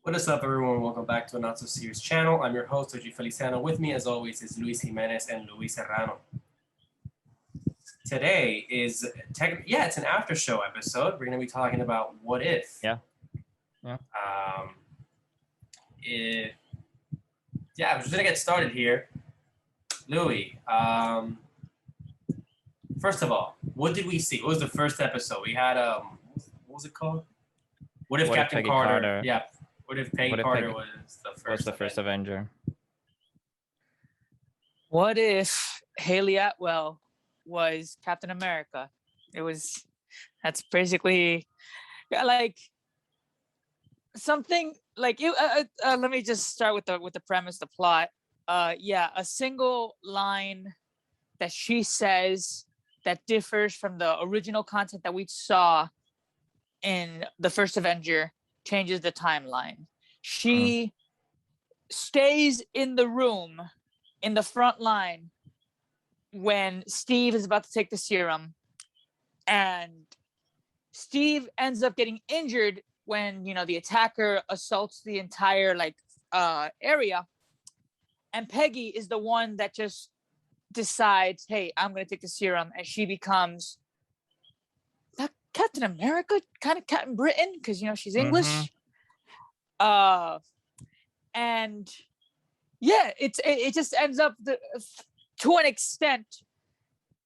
What is up, everyone? Welcome back to a Not So Serious channel. I'm your host, Oji Feliciano. With me, as always, is Luis Jimenez and Luis Serrano. Today is, it's an after show episode. We're going to be talking about what if. Yeah. I'm just going to get started here. Louis, first of all, what did we see? What was the first episode? We had, what was it called? What if Captain Carter? Yeah. What if Peggy Carter was the first Avenger? What if Haley Atwell was Captain America? That's basically like something like you. Let me just start with the premise, the plot. A single line that she says that differs from the original content that we saw in the first Avenger changes the timeline. She stays in the room in the front line when Steve is about to take the serum, and Steve ends up getting injured when the attacker assaults the entire area, and Peggy is the one that just decides, hey, I'm gonna take the serum, and she becomes Captain America, kind of Captain Britain, because she's English. And it just ends up to an extent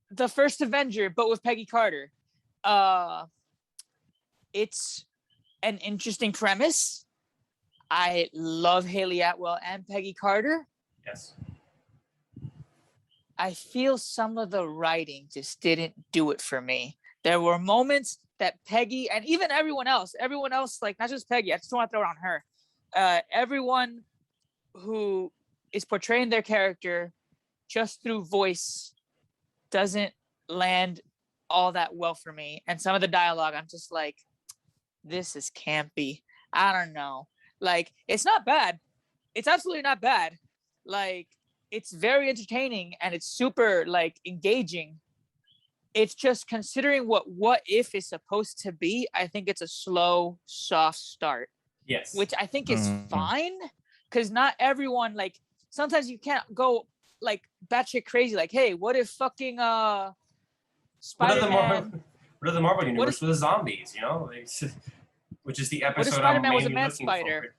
the first Avenger, but with Peggy Carter. It's an interesting premise. I love Haley Atwell and Peggy Carter. Yes. I feel some of the writing just didn't do it for me. There were moments that Peggy and even everyone else, like not just Peggy, I just don't want to throw it on her. Everyone who is portraying their character just through voice doesn't land all that well for me. And some of the dialogue, I'm just like, this is campy. I don't know. Like, it's not bad. It's absolutely not bad. Like, it's very entertaining and it's super engaging. It's just considering what if is supposed to be, I think it's a slow, soft start. Yes. Which I think is fine, because not everyone, sometimes you can't go batshit crazy. Like, hey, what if fucking Spider-Man? What are the Marvel universe with the zombies? Which is the episode. What if Spider-Man was a man spider?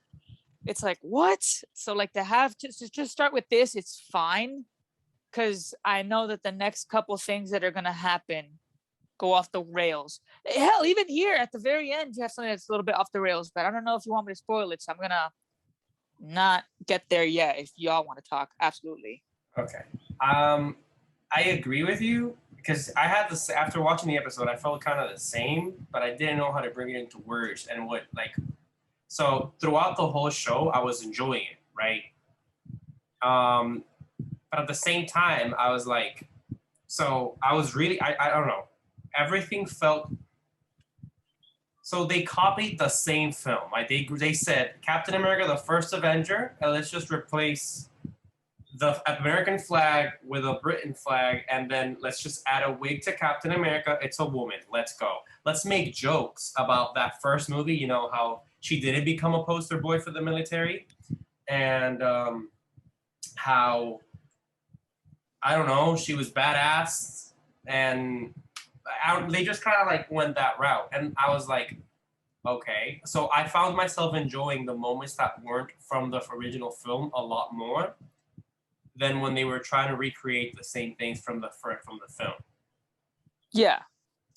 It's like, what? So to have to just start with this, it's fine. Because I know that the next couple things that are going to happen go off the rails. Hell, even here at the very end, you have something that's a little bit off the rails, but I don't know if you want me to spoil it, so I'm going to not get there yet if y'all want to talk. Absolutely. Okay. I agree with you, because I had this, after watching the episode, I felt kind of the same, but I didn't know how to bring it into words and so throughout the whole show, I was enjoying it, right? But at the same time, I was like, so I was really, I don't know. Everything felt, so they copied the same film. They said, Captain America, the first Avenger, and let's just replace the American flag with a Britain flag, and then let's just add a wig to Captain America. It's a woman. Let's go. Let's make jokes about that first movie, how she didn't become a poster boy for the military, and how, I don't know, she was badass, and they just kind of went that route. And I was like, okay. So I found myself enjoying the moments that weren't from the original film a lot more than when they were trying to recreate the same things from the film. Yeah.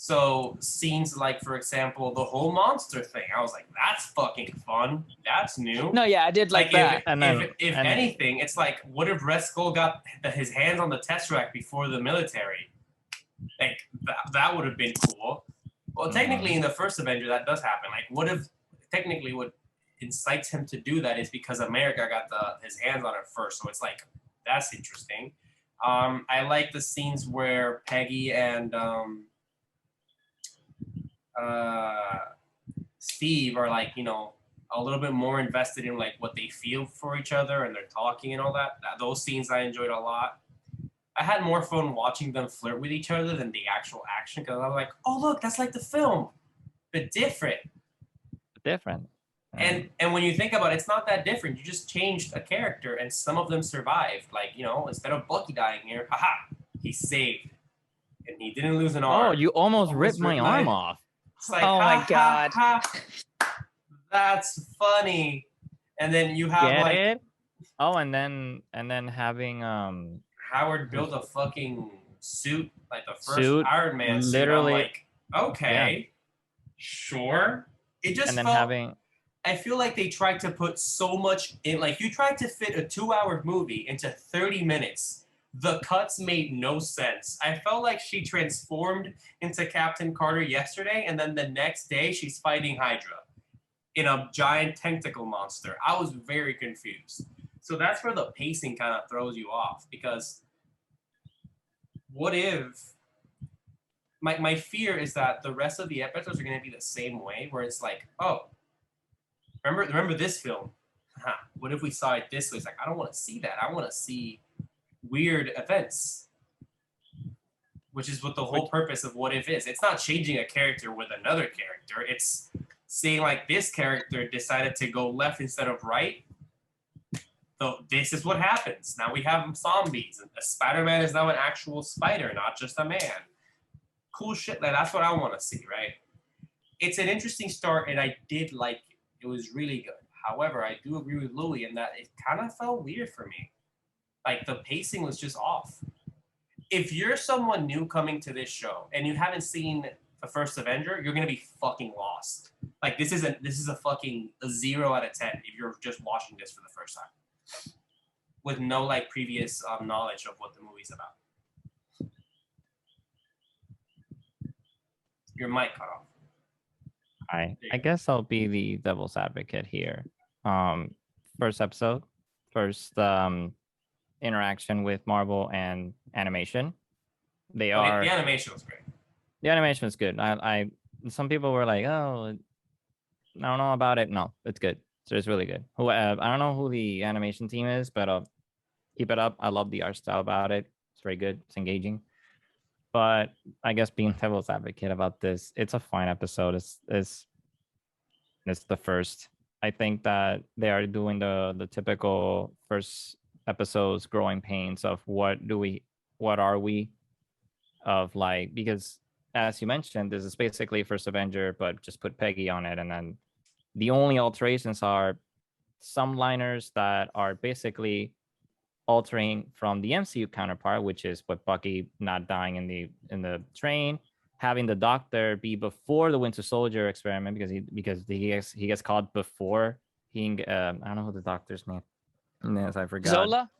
So scenes for example, the whole monster thing, I was like, that's fucking fun. That's new. No, yeah, I did like that. If anything, it's like, what if Red Skull got his hands on the Tesseract before the military? That would have been cool. Well, technically, in the first Avenger, that does happen. What if, technically, what incites him to do that is because America got his hands on it first. So it's that's interesting. I like the scenes where Peggy and Steve are a little bit more invested in what they feel for each other, and they're talking and all that. Those scenes I enjoyed a lot. I had more fun watching them flirt with each other than the actual action, because I was like, oh look, that's like the film, but different. And when you think about it, it's not that different. You just changed a character, and some of them survived. Like, instead of Bucky dying here, haha, he's saved, and he didn't lose an Oh, arm. you almost ripped my arm off. It's like, Oh my God. That's funny. And then you have Get like it? Oh, and then having Howard build a fucking suit, like the first Suit, Iron Man suit. I'm literally- like, okay, sure. It just and then felt. having I feel like they tried to put so much in. Like, you tried to fit a 2-hour movie into 30 minutes. The cuts made no sense. I felt like she transformed into Captain Carter yesterday, and then the next day she's fighting Hydra in a giant tentacle monster. I was very confused. So that's where the pacing kind of throws you off, because what if my fear is that the rest of the episodes are going to be the same way, where it's like, oh, remember this film? What if we saw it this way? It's like, I don't want to see that. I want to see weird events, which is what the whole purpose of What If is. It's not changing a character with another character. It's saying, like, this character decided to go left instead of right. So this is what happens. Now we have zombies. And Spider-Man is now an actual spider, not just a man. Cool shit. Like, that's what I want to see, right? It's an interesting start, and I did like it. It was really good. However, I do agree with Louis in that it kind of felt weird for me. Like, the pacing was just off. If you're someone new coming to this show and you haven't seen the first Avenger, you're gonna be fucking lost. Like, this is a fucking 0 out of 10 if you're just watching this for the first time, with no like previous knowledge of what the movie's about. Your mic cut off. I guess I'll be the devil's advocate here. First episode, first interaction with Marvel and animation. They are The animation was great. The animation was good. I some people were like, oh, I don't know about it. No, it's good. So it's really good. I don't know who the animation team is, but keep it up. I love the art style about it. It's very good. It's engaging. But I guess being devil's advocate about this, it's a fine episode. It's the first. I think that they are doing the typical first episodes growing pains of what are we, of like, because as you mentioned, this is basically first Avenger, but just put Peggy on it, and then the only alterations are some liners that are basically altering from the MCU counterpart, which is what Bucky not dying in the train, having the Doctor be before the Winter Soldier experiment because he gets caught before he I don't know who the Doctor's name is. I forgot. Zola.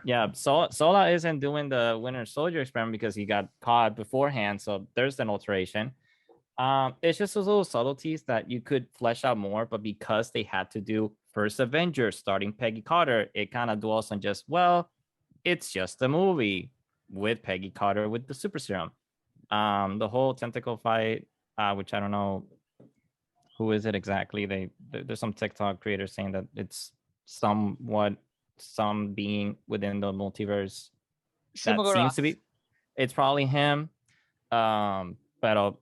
Yeah. Sola isn't doing the Winter Soldier experiment because he got caught beforehand, so there's an alteration. It's just those little subtleties that you could flesh out more, but because they had to do first Avenger starting Peggy Carter, it kind of dwells on just, well, it's just a movie with Peggy Carter with the super serum. The whole tentacle fight, which I don't know who is it exactly. There's some TikTok creators saying that it's somewhat some being within the multiverse that seems to be. It's probably him. But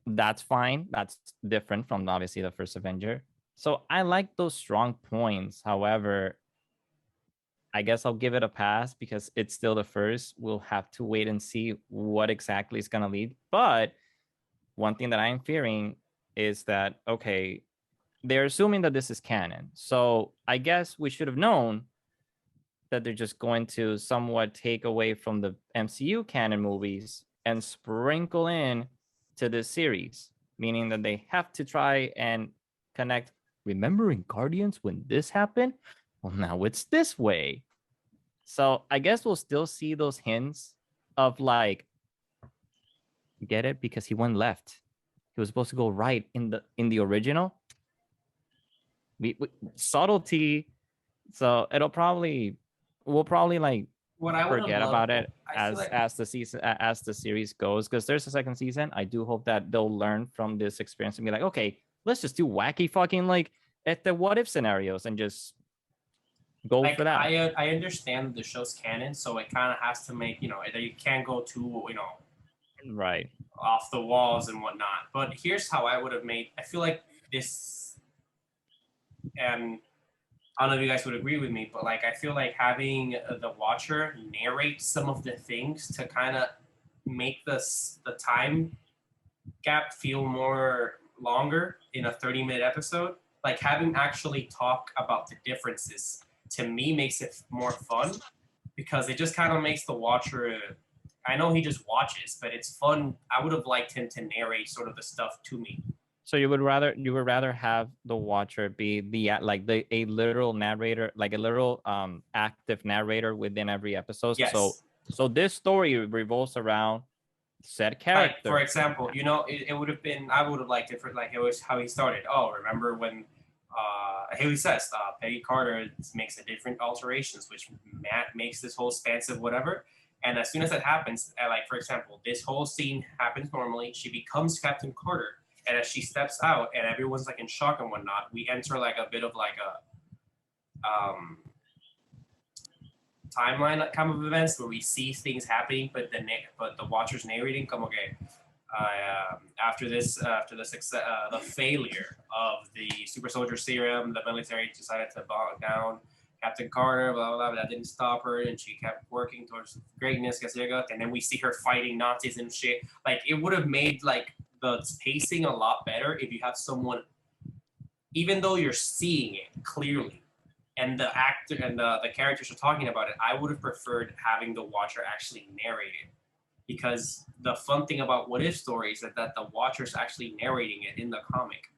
that's fine. That's different from obviously the first Avenger. So I like those strong points. However, I guess I'll give it a pass because it's still the first. We'll have to wait and see what exactly is going to lead. But one thing that I'm fearing is that, okay, they're assuming that this is canon. So I guess we should have known that they're just going to somewhat take away from the MCU canon movies and sprinkle in to this series, meaning that they have to try and connect. Remembering Guardians when this happened? Well, now it's this way. So I guess we'll still see those hints of like, get it? Because he went left. He was supposed to go right in the original. We subtlety. So we'll probably like forget about it as the series goes, because there's a second season. I do hope that they'll learn from this experience and be like, okay, let's just do wacky fucking like at the what if scenarios and just go for that. I understand the show's canon, so it kind of has to make, that you can't go too, right off the walls and whatnot. But here's how I would have made. I feel like this and I don't know if you guys would agree with me, but like I feel like having the watcher narrate some of the things to kind of make the time gap feel more longer in a 30-minute episode, like having actually talk about the differences, to me makes it more fun, because it just kind of makes the watcher, I know he just watches, but it's fun. I would have liked him to narrate sort of the stuff to me. So you would rather have the watcher be a literal narrator, like a literal active narrator within every episode. Yes. So this story revolves around said character. Like, for example, you know, it would have been, I would have liked it for, like, it was how he started. Oh, remember when he says Peggy Carter makes a different alterations, which Matt makes this whole expansive whatever. And as soon as that happens, like, for example, this whole scene happens normally. She becomes Captain Carter. And as she steps out and everyone's like in shock and whatnot, we enter like a bit of like a timeline kind of events where we see things happening, but the watcher's narrating. Come okay, after the failure of the super soldier serum, the military decided to bog down Captain Carter, blah, blah, blah, but that didn't stop her, and she kept working towards greatness, and then we see her fighting Nazis and shit. Like, it would have made like the pacing a lot better if you have someone, even though you're seeing it clearly and the actor and the characters are talking about it, I would have preferred having the watcher actually narrate it, because the fun thing about What If stories is that the watcher's actually narrating it in the comic.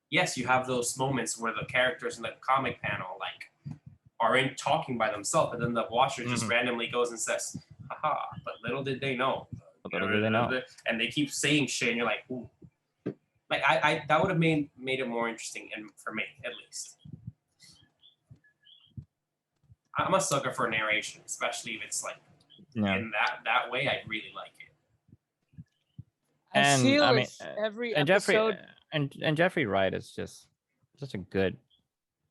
Yes, you have those moments where the characters in the comic panel like are in talking by themselves, but then the watcher just randomly goes and says, haha, but little did they know. And they keep saying shit, and you're like, ooh. Like, I that would have made it more interesting, and for me, at least. I'm a sucker for narration, especially if it's like in that way. I really like it. I feel every episode and Jeffrey Wright is just such a good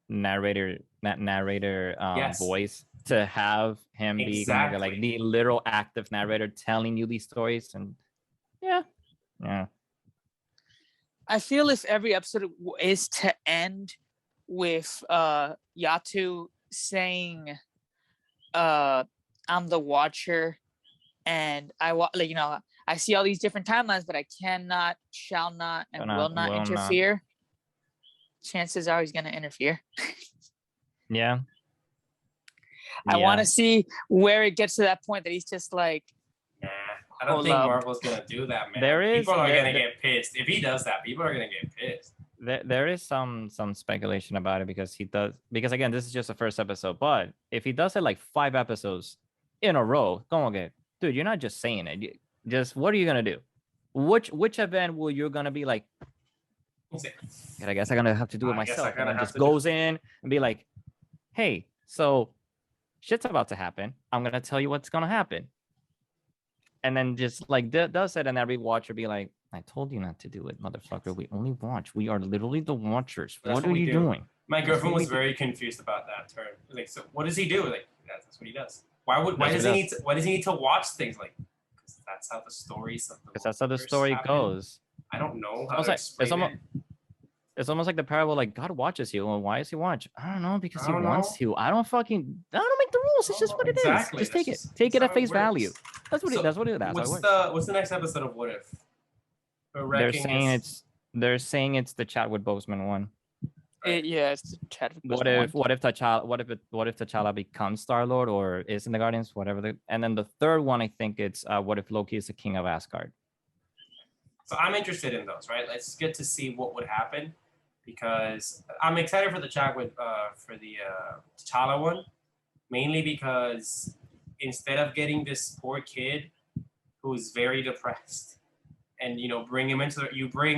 narrator Yes. voice to have him be kind of like the literal active narrator telling you these stories. And yeah. I feel if every episode is to end with Yatu saying I'm the watcher and I see all these different timelines, but I cannot, shall not, and will not interfere. Chances are he's going to interfere. Yeah. I want to see where it gets to that point that he's just like, nah, I don't think Marvel's going to do that, man. People are going to get pissed. If he does that, people are going to get pissed. There is some speculation about it, because again, this is just the first episode, but if he does it like 5 episodes in a row, dude, you're not just saying it. Just what are you going to do? Which event will you going to be like, I guess I'm going to have to do it myself. And just goes in and be like, hey, so shit's about to happen. I'm going to tell you what's going to happen. And then just like does it, and every watcher be like, I told you not to do it, motherfucker. We only watch. We are literally the watchers. What are you doing? My girlfriend was very confused about that term. Like, so what does he do? Like, that's what he does. Why does he need to watch things? Like, because that's how the stories of the Because that's how the story goes. I don't know how to explain it. It's almost like the parable, like, God watches you. And why does he watch? I don't know, because he wants to. I don't make the rules. It's just what it is. Just take it. Take it at face value. That's what What's the next episode of What If? They're saying it's the Chadwick Boseman one. It's the Chadwick Boseman. What if T'Challa becomes Star-Lord or is in the Guardians, whatever. And then the third one, I think it's what if Loki is the king of Asgard. So I'm interested in those, right? Let's get to see what would happen, because I'm excited for the Chadwick for the T'Challa one, mainly because instead of getting this poor kid who's very depressed, and bring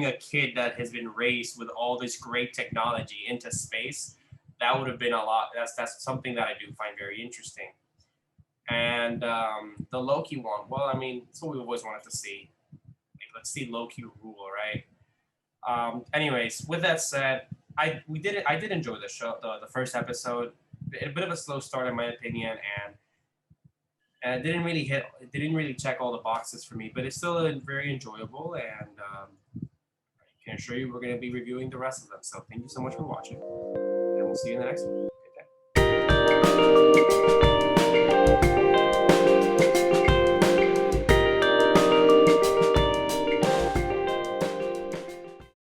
a kid that has been raised with all this great technology into space, that would have been a lot. That's something that I do find very interesting. And the Loki one, well, I mean, it's what we always wanted to see. Like, let's see Loki rule, right? Anyways, with that said, I did enjoy the show, the first episode. A bit of a slow start in my opinion, and it didn't really check all the boxes for me, but it's still very enjoyable, and I can assure you we're going to be reviewing the rest of them. So thank you so much for watching. we'll see you in the next one.